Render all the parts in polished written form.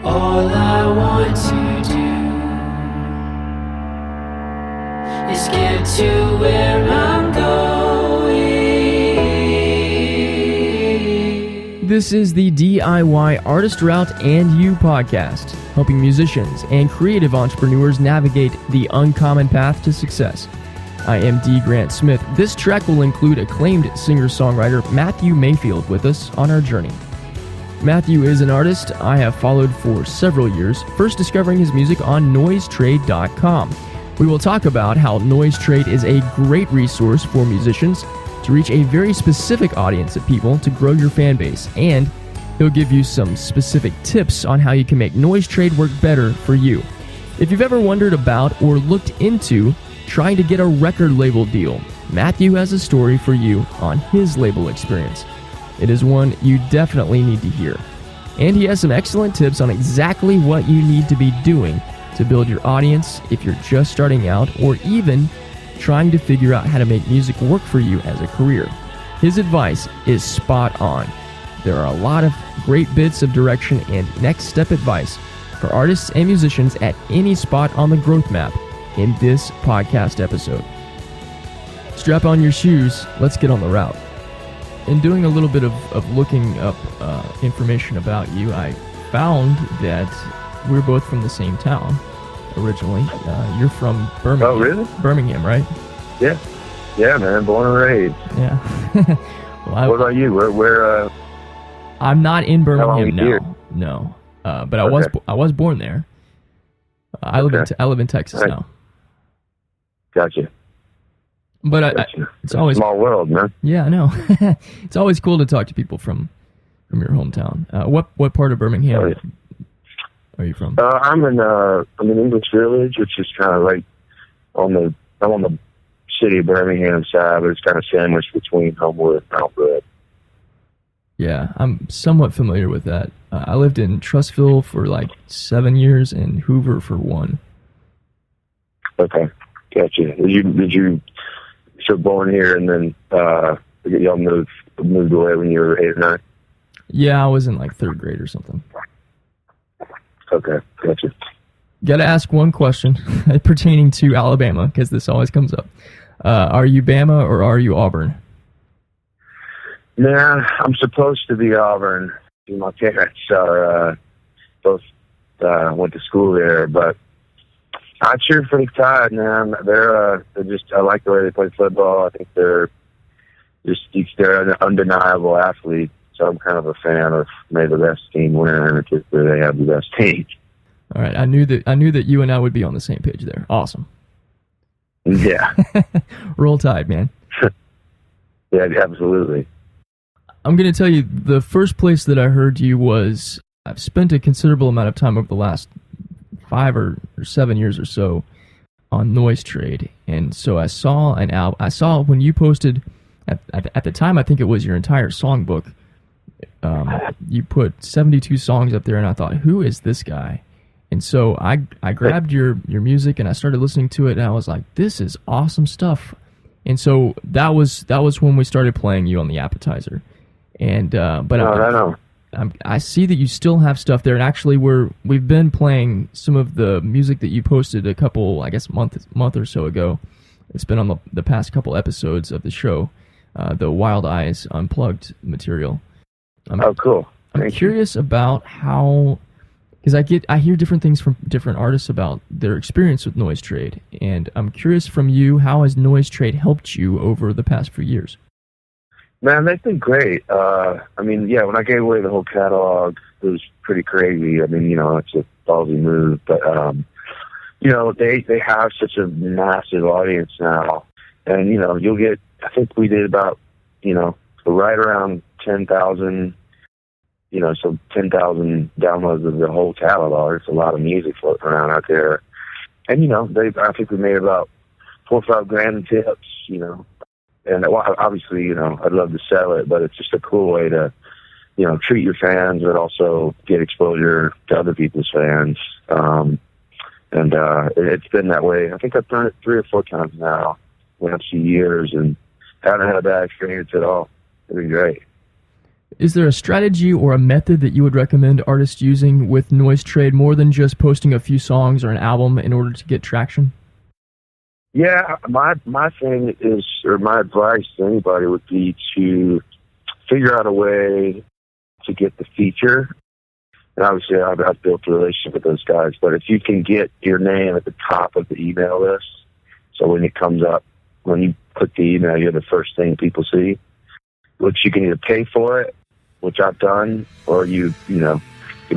All I want to do is get to where I'm going. This is the DIY Artist Route and You podcast, helping musicians and creative entrepreneurs navigate the uncommon path to success. I am D. Grant Smith. This track will include acclaimed singer-songwriter Matthew Mayfield with us on our journey. Matthew is an artist I have followed for several years, first discovering his music on Noisetrade.com. We will talk about how Noisetrade is a great resource for musicians to reach a very specific audience of people to grow your fan base, and he'll give you some specific tips on how you can make Noisetrade work better for you. If you've ever wondered about or looked into trying to get a record label deal, Matthew has a story for you on his label experience. It is one you definitely need to hear. And he has some excellent tips on exactly what you need to be doing to build your audience if you're just starting out or even trying to figure out how to make music work for you as a career. His advice is spot on. There are a lot of great bits of direction and next step advice for artists and musicians at any spot on the growth map in this podcast episode. Strap on your shoes, let's get on the route. In doing a little bit of looking up information about you, I found that we're both from the same town originally. You're from Birmingham. Oh, really? Birmingham, right? Yeah. Yeah, man. Born and raised. Yeah. Well, what about you? Where I'm not in how long Birmingham you here? No. But I Okay. was born there. I live in Texas Right. now. Gotcha. But Gotcha. it's always Small world, man. yeah, I know. It's always cool to talk to people from your hometown. What part of Birmingham Oh, yeah. are you from? I'm in English Village, which is kind of like I'm on the city of Birmingham side, but it's kind of sandwiched between Homewood and Mount Hood. Yeah, I'm somewhat familiar with that. I lived in Trussville for like 7 years and Hoover for 1. Okay, gotcha. Did you so born here and then y'all moved away when you were 8 or 9? Yeah, I was in like 3rd grade or something. Okay, gotcha. Got to ask one question pertaining to Alabama, because this always comes up. Are you Bama or are you Auburn? Man, I'm supposed to be Auburn. My parents are both went to school there, but I cheer for the Tide, man. They're just, I like the way they play football. I think they're an undeniable athlete. So I'm kind of a fan of may the best team win because they have the best team. All right, I knew that you and I would be on the same page there. Awesome. Yeah. Roll Tide, man. Yeah, absolutely. I'm going to tell you, the first place that I heard you was, I've spent a considerable amount of time over the last 5 or 7 years or so on Noisetrade. And so I saw an album. I saw when you posted, at the time, I think it was your entire songbook. You put 72 songs up there, and I thought, who is this guy? And so I grabbed your music, and I started listening to it, and I was like, this is awesome stuff. And so that was when we started playing you on the appetizer. And I see that you still have stuff there, and actually we've been playing some of the music that you posted a couple, I guess, month or so ago. It's been on the past couple episodes of the show, the Wild Eyes Unplugged material. Cool. I'm curious about how, because I hear different things from different artists about their experience with Noisetrade, and I'm curious from you, how has Noisetrade helped you over the past few years? Man, they've been great. When I gave away the whole catalog, it was pretty crazy. I mean, it's a ballsy move, but they have such a massive audience now, and you'll get. I think we did about right around 10,000. 10,000 downloads of the whole catalog. It's a lot of music floating around out there, and I think we made about $4 or $5 grand in tips. And obviously, I'd love to sell it, but it's just a cool way to, treat your fans, but also get exposure to other people's fans. It's been that way. I think I've done it 3 or 4 times now, last few years, and haven't had a bad experience at all. It's been great. Is there a strategy or a method that you would recommend artists using with Noisetrade more than just posting a few songs or an album in order to get traction? Yeah, my thing is, or my advice to anybody would be to figure out a way to get the feature. And obviously, I've built a relationship with those guys, but if you can get your name at the top of the email list, so when it comes up, when you click the email, you're the first thing people see, which you can either pay for it, which I've done, or you can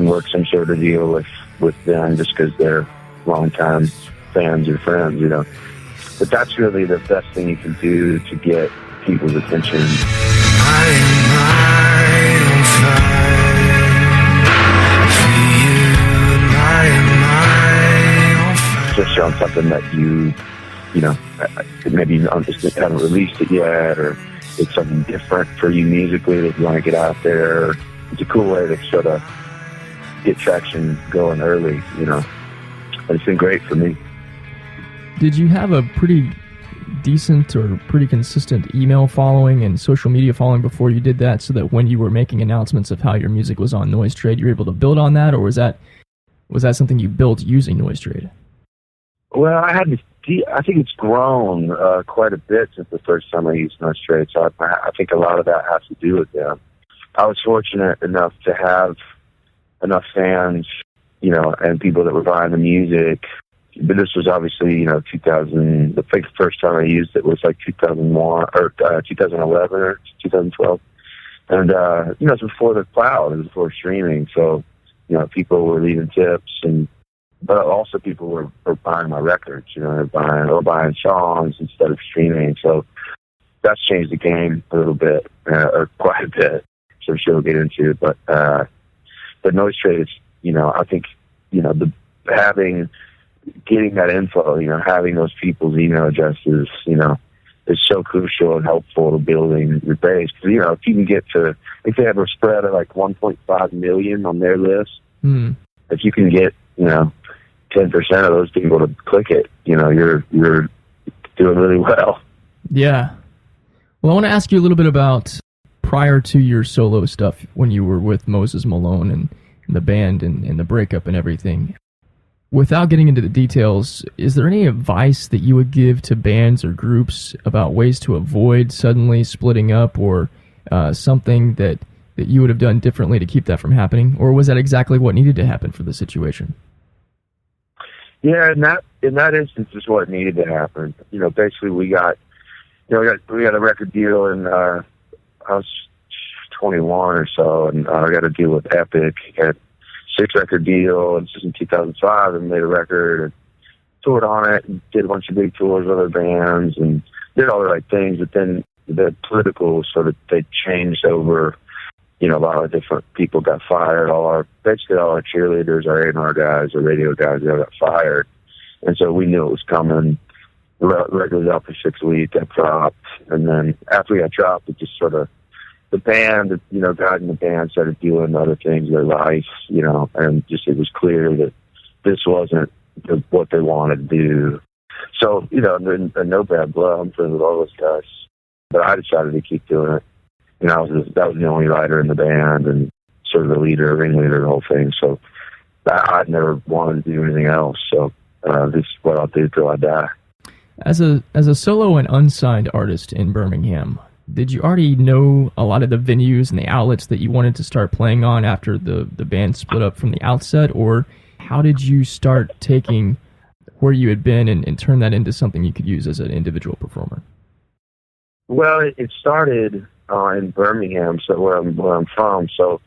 work some sort of deal with them just because they're longtime fans or friends, But that's really the best thing you can do to get people's attention. Especially on something that maybe you haven't released it yet, or it's something different for you musically that you want to get out there. It's a cool way to sort of get traction going early, And it's been great for me. Did you have a pretty decent or pretty consistent email following and social media following before you did that, so that when you were making announcements of how your music was on Noisetrade, you were able to build on that, or was that something you built using Noisetrade? Well, I think it's grown quite a bit since the first time I used Noisetrade, so I think a lot of that has to do with them. I was fortunate enough to have enough fans, and people that were buying the music. But this was obviously, 2000. I think the first time I used it was like 2001 or 2011 or 2012, and it's before the cloud, it was before streaming. So, people were leaving tips, but also people were buying my records. They're buying songs instead of streaming. So that's changed the game a little bit, or quite a bit. So I'm sure we'll get into it. But Noisetrade is, I think, getting that info, having those people's email addresses, is so crucial and helpful to building your base. Because, if you can get to, if they have a spread of like 1.5 million on their list, if you can get, 10% of those people to click it, you're doing really well. Yeah. Well, I want to ask you a little bit about prior to your solo stuff, when you were with Moses Malone and the band and the breakup and everything. Without getting into the details, is there any advice that you would give to bands or groups about ways to avoid suddenly splitting up, or something that you would have done differently to keep that from happening? Or was that exactly what needed to happen for the situation? Yeah, in that instance is what needed to happen. Basically we got a record deal, and I was 21 or so, and I got a deal with Epic at 6-record deal, and this was in 2005, and made a record and toured on it and did a bunch of big tours with other bands and did all the right things. But then the political they changed over, a lot of different people got fired. Basically all our cheerleaders, our A&R guys, our radio guys, they all got fired. And so we knew it was coming. The record was out for 6 weeks, got dropped. And then after we got dropped, it just the band, guys in the band started doing other things in their life, and just it was clear that this wasn't what they wanted to do. So, and no bad blood, I'm friends with all those guys. But I decided to keep doing it. That was the only writer in the band and sort of the ringleader of the whole thing. So I'd never wanted to do anything else. So this is what I'll do till I die. As a solo and unsigned artist in Birmingham, did you already know a lot of the venues and the outlets that you wanted to start playing on after the band split up from the outset? Or how did you start taking where you had been and turn that into something you could use as an individual performer? Well, it started in Birmingham, so where I'm from. So,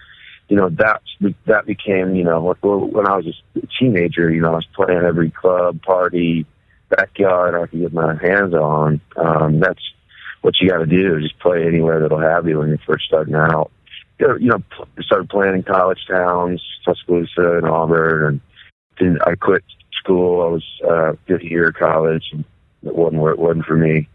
that became, when I was a teenager, I was playing every club, party, backyard I could get my hands on. That's what you got to do, just play anywhere that'll have you when you're first starting out. Started playing in college towns, Tuscaloosa and Auburn, and then I quit school. I was did a year of college, and it wasn't for me,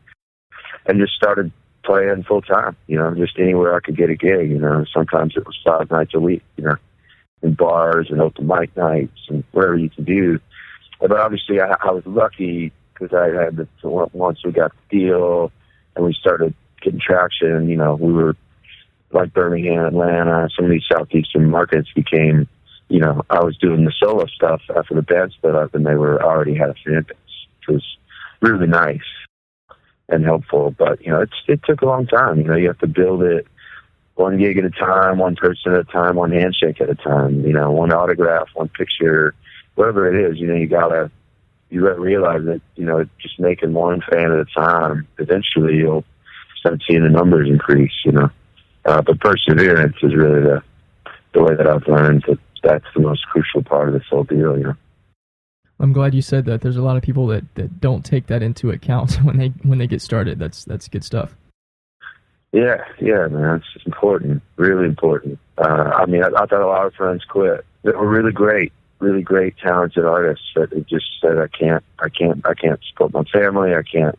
and just started playing full time. Just anywhere I could get a gig. Sometimes it was 5 nights a week. In bars and open mic nights and wherever you can do. But obviously, I was lucky because I had once we got the deal and we started getting traction. We were like Birmingham, Atlanta, some of these southeastern markets became, you know, I was doing the solo stuff after the band split up, and they already had a fan base, which was really nice and helpful. But, you know, it took a long time. You know, you have to build it one gig at a time, one person at a time, one handshake at a time, you know, one autograph, one picture, whatever it is. You know, you gotta realize that, you know, just making one fan at a time, eventually you'll start seeing the numbers increase, you know. But perseverance is really the way that I've learned that that's the most crucial part of this whole deal, you know. I'm glad you said that. There's a lot of people that don't take that into account when they get started. That's good stuff. Yeah, man, it's important, really important. I mean, I've had a lot of friends quit. They were really great, talented artists that just said, I can't support my family. I can't,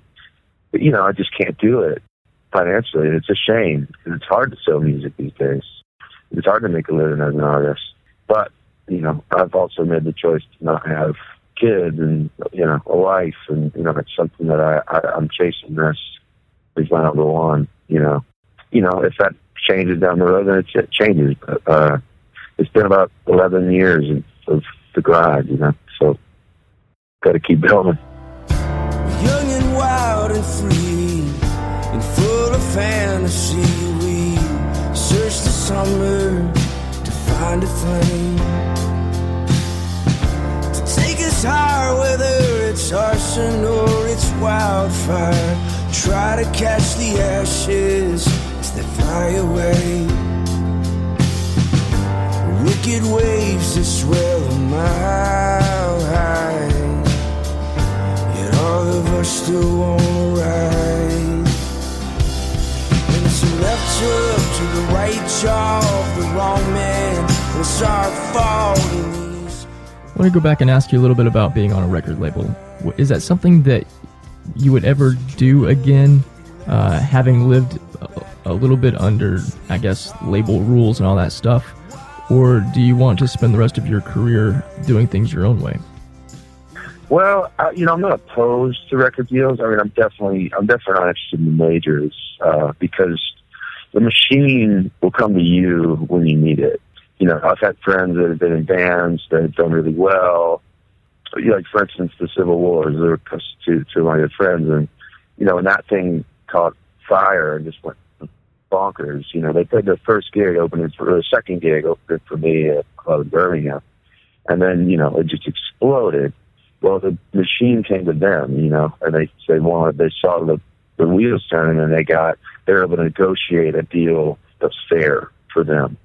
you know, I just can't do it financially. It's a shame because it's hard to sell music these days. It's hard to make a living as an artist. But, you know, I've also made the choice to not have kids and, you know, a wife, and, you know, it's something that I'm chasing this. Is when I'll go on, you know. If that changes down the road, then it changes. But it's been about 11 years of the grind, you know, so got to keep building. Young and wild and free, and full of fantasy, we search the summer to find a flame to take us higher, whether it's arson or it's wildfire. Try to catch the ashes as they fly away. Wicked waves that swell a mile high, yet all of us still wanna ride. And some left hook to the right jaw of the wrong man, and it's our fault. I want to go back and ask you a little bit about being on a record label. Is that something that you would ever do again, having lived a little bit under, I guess, label rules and all that stuff? Or do you want to spend the rest of your career doing things your own way? Well, you know, I'm not opposed to record deals. I mean, I'm definitely not interested in the majors, because the machine will come to you when you need it. You know, I've had friends that have been in bands that have done really well. Like, for instance, the Civil Wars, they were to my good friends, and, you know, when that thing caught fire and just went bonkers, you know, they played their first gig opening for the second gig opening for me at a club in Birmingham, and then, you know, it just exploded. Well, the machine came to them, you know, and they saw the wheels turning, and they were able to negotiate a deal that's fair for them.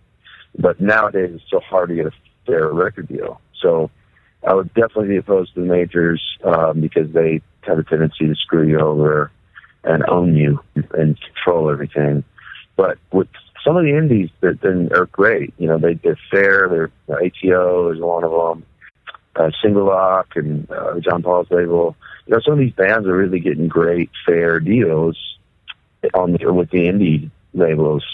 But nowadays, it's so hard to get a fair record deal. So I would definitely be opposed to the majors, because they have a tendency to screw you over and own you and control everything. But with some of the indies that are great, you know, they're fair. They're ATO is one of them, Single Lock and John Paul's label. You know, some of these bands are really getting great fair deals with the indie labels.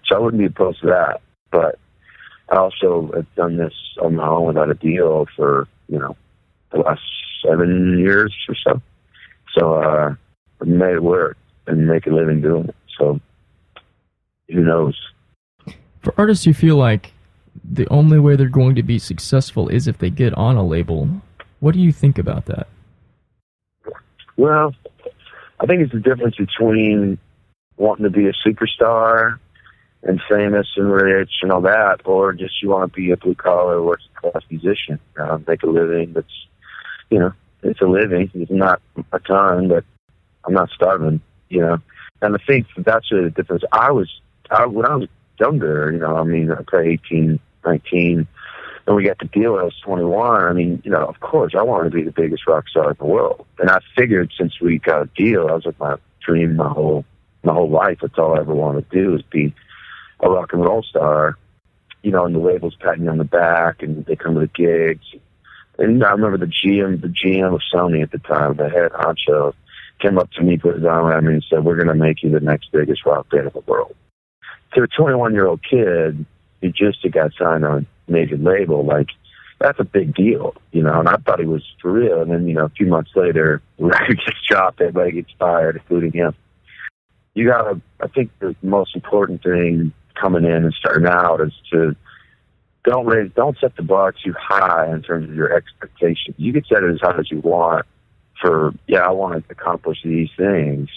So I wouldn't be opposed to that. But I also have done this on my own without a deal for, you know, the last 7 years or so. So I made it work and make a living doing it. So who knows? For artists who feel like the only way they're going to be successful is if they get on a label, what do you think about that? Well, I think it's the difference between wanting to be a superstar and famous and rich and all that, or just you want to be a blue-collar, working-class musician, make a living that's, you know, it's a living. It's not a ton, but I'm not starving, you know. And I think that's really the difference. When I was younger, you know, I mean, I played 18, 19, and we got the deal when I was 21. I mean, you know, of course, I wanted to be the biggest rock star in the world. And I figured since we got a deal, that was like my dream my whole life. That's all I ever wanted to do is be a rock and roll star, you know, and the labels patting me on the back, and they come to the gigs. And I remember the GM of Sony at the time, the head honcho, came up to me, put his arm around me, and said, "We're going to make you the next biggest rock band in the world." To a 21-year-old kid who just got signed on a major label, like, that's a big deal, you know, and I thought he was for real. And then, you know, a few months later, the record gets dropped, everybody gets fired, including him. I think the most important thing coming in and starting out is to don't set the bar too high in terms of your expectations. You can set it as high as you want I want to accomplish these things.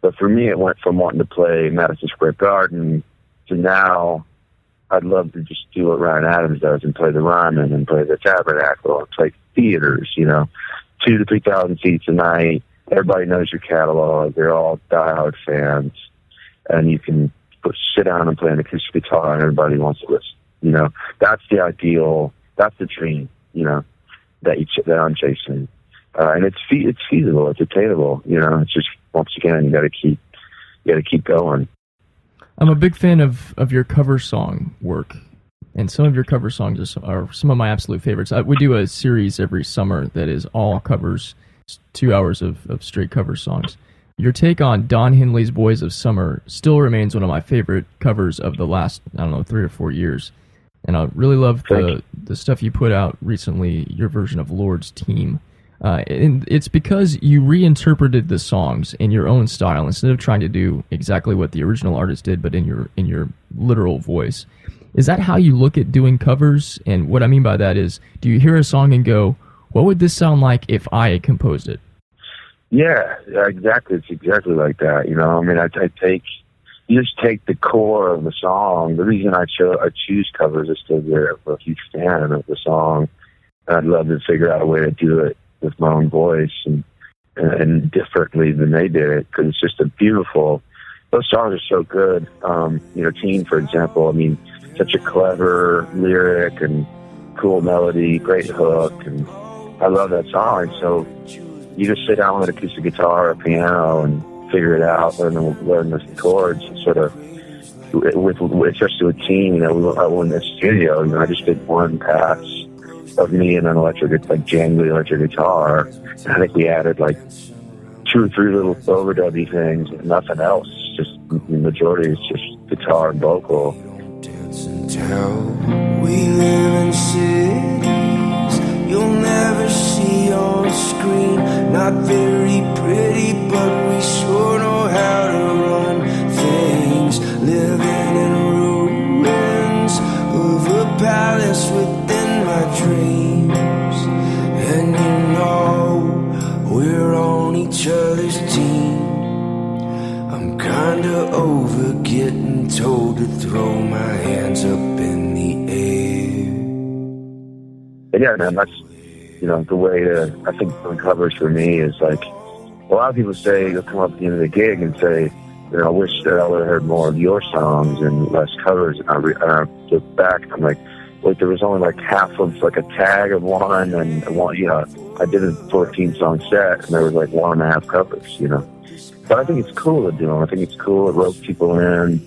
But for me, it went from wanting to play Madison Square Garden to now I'd love to just do what Ryan Adams does and play the Ryman and play the Tabernacle and play theaters, 2,000 to 3,000 seats a night. Everybody knows your catalog. They're all diehard fans. And you can sit down and play an acoustic guitar and everybody wants to listen. That's the ideal. That's the dream, that I'm chasing. And it's feasible. It's attainable. It's just, once again, you got to keep going. I'm a big fan of your cover song work, and some of your cover songs are some of my absolute favorites. We do a series every summer that is all covers, 2 hours of straight cover songs. Your take on Don Henley's Boys of Summer still remains one of my favorite covers of the last, 3 or 4 years. And I really love the stuff you put out recently, your version of Lord's Team. And it's because you reinterpreted the songs in your own style instead of trying to do exactly what the original artist did, but in your literal voice. Is that how you look at doing covers? And what I mean by that is, do you hear a song and go, what would this sound like if I had composed it? Yeah, exactly. It's exactly like that. You just take the core of the song. The reason I choose covers is because I'm a huge fan of the song. I'd love to figure out a way to do it with my own voice and differently than they did it, because it's just those songs are so good. Teen, for example, such a clever lyric and cool melody, great hook, and I love that song. So you just sit down with an acoustic guitar or piano and figure it out, learn the chords, sort of, especially with Teen, I went in the studio, I just did one pass of me and an jangly electric guitar. And I think we added 2 or 3 little overdubby things, nothing else. Just the majority is just guitar and vocal. Dance and tell. We live in cities you'll never see on screen. Not very pretty, but we sure know how to run things. Living in ruins of a palace within my dreams. And we're on each other's team. I'm kinda over getting told to throw my hands up in the air. And yeah, man, that's, the way I think doing covers for me is a lot of people say, they'll come up at the end of the gig and say, I wish that I would have heard more of your songs and less covers. And I look back, I'm like, wait, there was only half of a tag of one, and one, I did a 14-song set, and there was 1.5 covers, But I think it's cool to do them. I think it's cool. It ropes people in,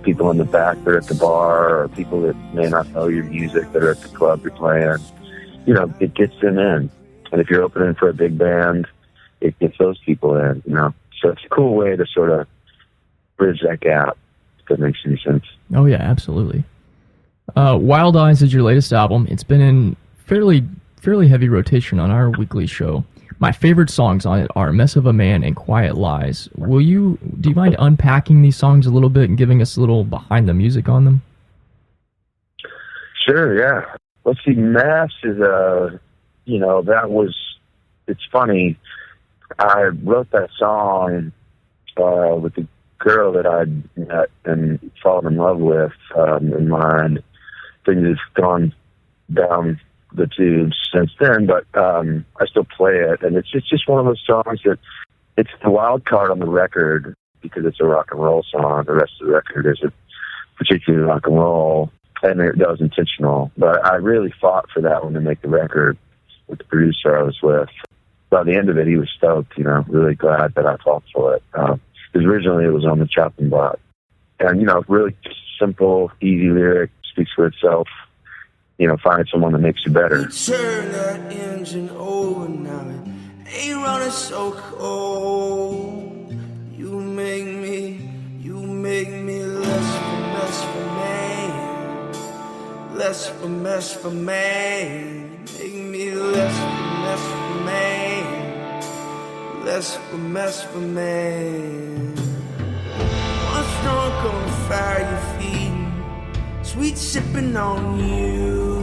people in the back that are at the bar, or people that may not know your music that are at the club you're playing. It gets them in. And if you're opening for a big band, it gets those people in, So it's a cool way to sort of bridge that gap, if that makes any sense. Oh, yeah, absolutely. Wild Eyes is your latest album. It's been in fairly heavy rotation on our weekly show. My favorite songs on it are Mess of a Man and Quiet Lies. Do you mind unpacking these songs a little bit and giving us a little behind the music on them? Sure, yeah. Let's see, Mess is it's funny. I wrote that song with the girl that I'd met and fallen in love with in mind. Things have gone down the tubes since then, but I still play it, and it's just one of those songs that it's the wild card on the record because it's a rock and roll song. The rest of the record isn't particularly rock and roll, and that was intentional. But I really fought for that one to make the record with the producer I was with. By the end of it, he was stoked, really glad that I fought for it. Because originally it was on the chopping block. And, really just simple, easy lyric, speaks for itself. Find someone that makes you better. You turn that engine over now, it ain't running so cold. You make me less for man. Make me less for man. What's drunk on the fire you feed? sweet sipping on you.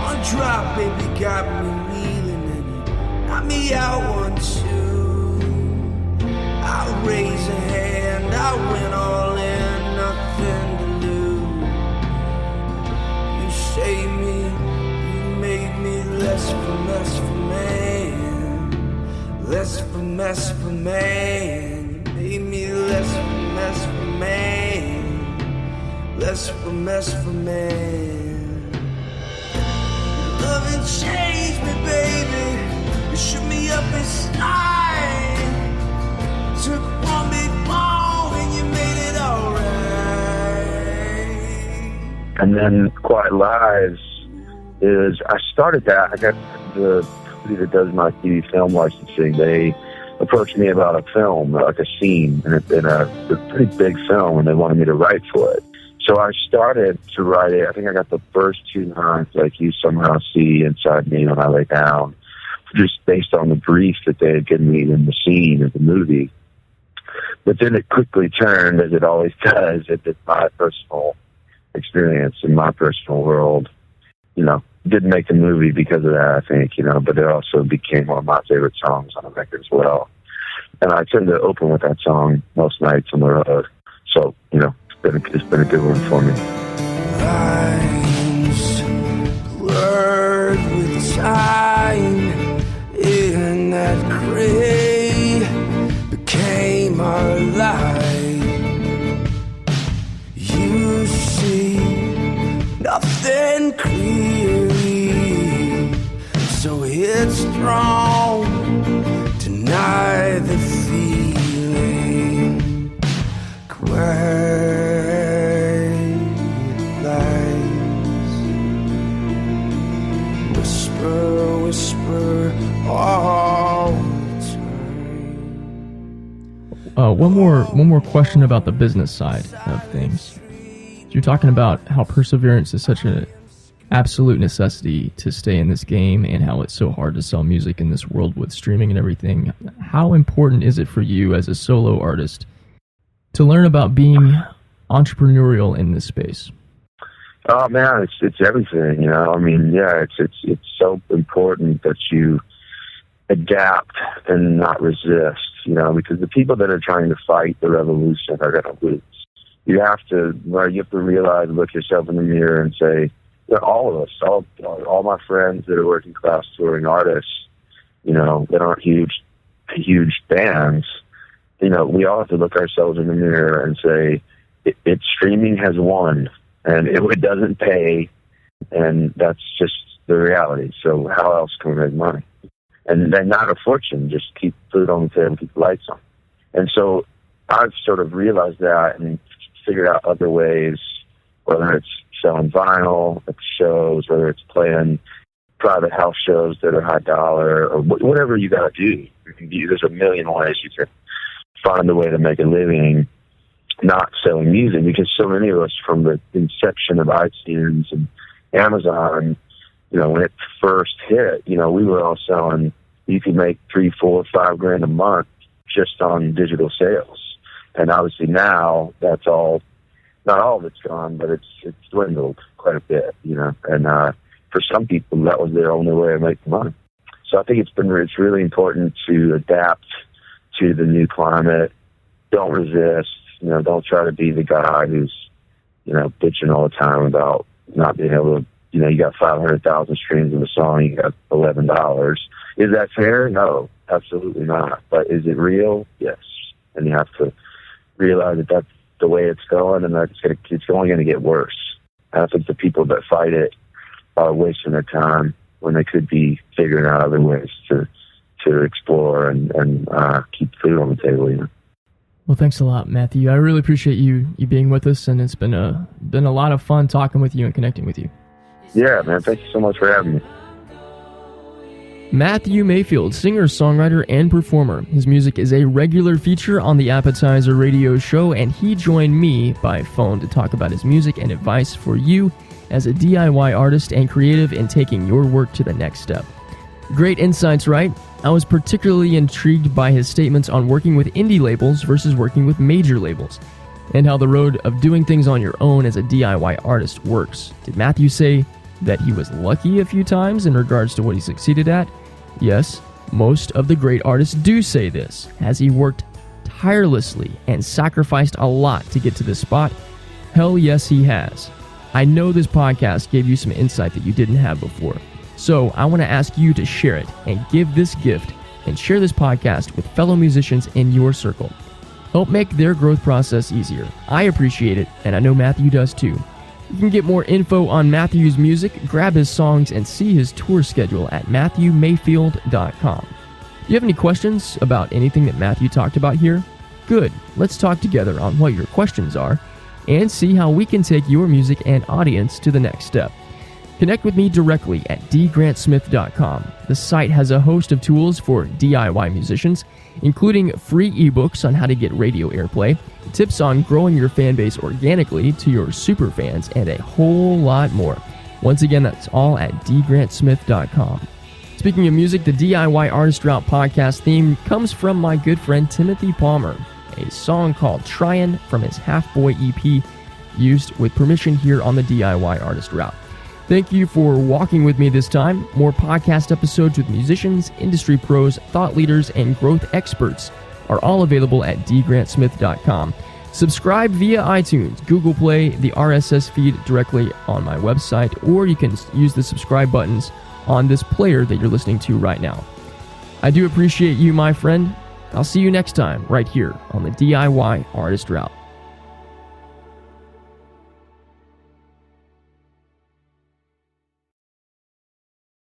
One drop, baby, got me reeling, and you knock me out 1, 2. I'll raise a hand, I win all in, nothing to lose. You save me, you made me less for man, less for mess for man. You made me less for mess for man, less for mess for man. Your loving changed me, baby. You shook me up inside. Took one big fall and you made it alright. And then Quiet Lies is, I started that. I got the company that does my TV film licensing. They approached me about a film, like a scene, in a pretty big film, and they wanted me to write for it. So I started to write it. I think I got the first 2 lines, like, you somehow see inside me when I lay down, just based on the brief that they had given me in the scene of the movie. But then it quickly turned, as it always does, into my personal experience in my personal world. Didn't make the movie because of that, I think, but it also became one of my favorite songs on the record as well. And I tend to open with that song most nights on the road. So, it's been a good one for me. Lines blurred with time in that gray became our light. You see nothing clearly, so it's strong. Deny the feeling. Quiet lies. Whisper, whisper all the time. One more question about the business side of things. You're talking about how perseverance is such an absolute necessity to stay in this game, and how it's so hard to sell music in this world with streaming and everything. How important is it for you as a solo artist to learn about being entrepreneurial in this space? Oh man, it's everything, it's so important that you adapt and not resist, because the people that are trying to fight the revolution are going to lose. You have to realize, look yourself in the mirror and say, all of us, all my friends that are working class touring artists, that aren't huge bands, we all have to look ourselves in the mirror and say, streaming has won, and it doesn't pay, and that's just the reality. So how else can we make money? And then not a fortune, just keep food on the table, keep the lights on. And so I've sort of realized that and figured out other ways, whether it's selling vinyl at shows, whether it's playing private house shows that are high dollar, or whatever you got to do. There's a million ways you can find a way to make a living not selling music, because so many of us, from the inception of iTunes and Amazon, when it first hit, we were all selling, you could make $3, $4, $5 a month just on digital sales. And obviously now that's all, not all of it's gone, but it's dwindled quite a bit, and for some people that was their only way of making money. So I think it's really important to adapt to the new climate. Don't resist, don't try to be the guy who's, bitching all the time about not being able to, you got 500,000 streams of a song, you got $11. Is that fair? No, absolutely not. But is it real? Yes. And you have to realize that that's the way it's going, and that it's only going to get worse. And I think the people that fight it are wasting their time when they could be figuring out other ways to explore and keep food on the table. Well, thanks a lot, Matthew. I really appreciate you being with us, and it's been a lot of fun talking with you and connecting with you. Yeah, man. Thank you so much for having me. Matthew Mayfield, singer, songwriter, and performer. His music is a regular feature on the Appetizer radio show, and he joined me by phone to talk about his music and advice for you as a DIY artist and creative in taking your work to the next step. Great insights, right? I was particularly intrigued by his statements on working with indie labels versus working with major labels. and how the road of doing things on your own as a DIY artist works. Did Matthew say that he was lucky a few times in regards to what he succeeded at? Yes, most of the great artists do say this. Has he worked tirelessly and sacrificed a lot to get to this spot? Hell yes, he has. I know this podcast gave you some insight that you didn't have before. So I want to ask you to share it and give this gift and share this podcast with fellow musicians in your circle. Help make their growth process easier. I appreciate it, and I know Matthew does too. You can get more info on Matthew's music, grab his songs, and see his tour schedule at MatthewMayfield.com. Do you have any questions about anything that Matthew talked about here? Good. Let's talk together on what your questions are and see how we can take your music and audience to the next step. Connect with me directly at dgrantsmith.com. The site has a host of tools for DIY musicians, including free ebooks on how to get radio airplay, tips on growing your fan base organically to your super fans, and a whole lot more. Once again, that's all at dgrantsmith.com. Speaking of music, the DIY Artist Route podcast theme comes from my good friend Timothy Palmer, a song called Tryin' from his Half Boy EP, used with permission here on the DIY Artist Route. Thank you for walking with me this time. More podcast episodes with musicians, industry pros, thought leaders, and growth experts are all available at dgrantsmith.com. Subscribe via iTunes, Google Play, the RSS feed directly on my website, or you can use the subscribe buttons on this player that you're listening to right now. I do appreciate you, my friend. I'll see you next time right here on the DIY Artist Route.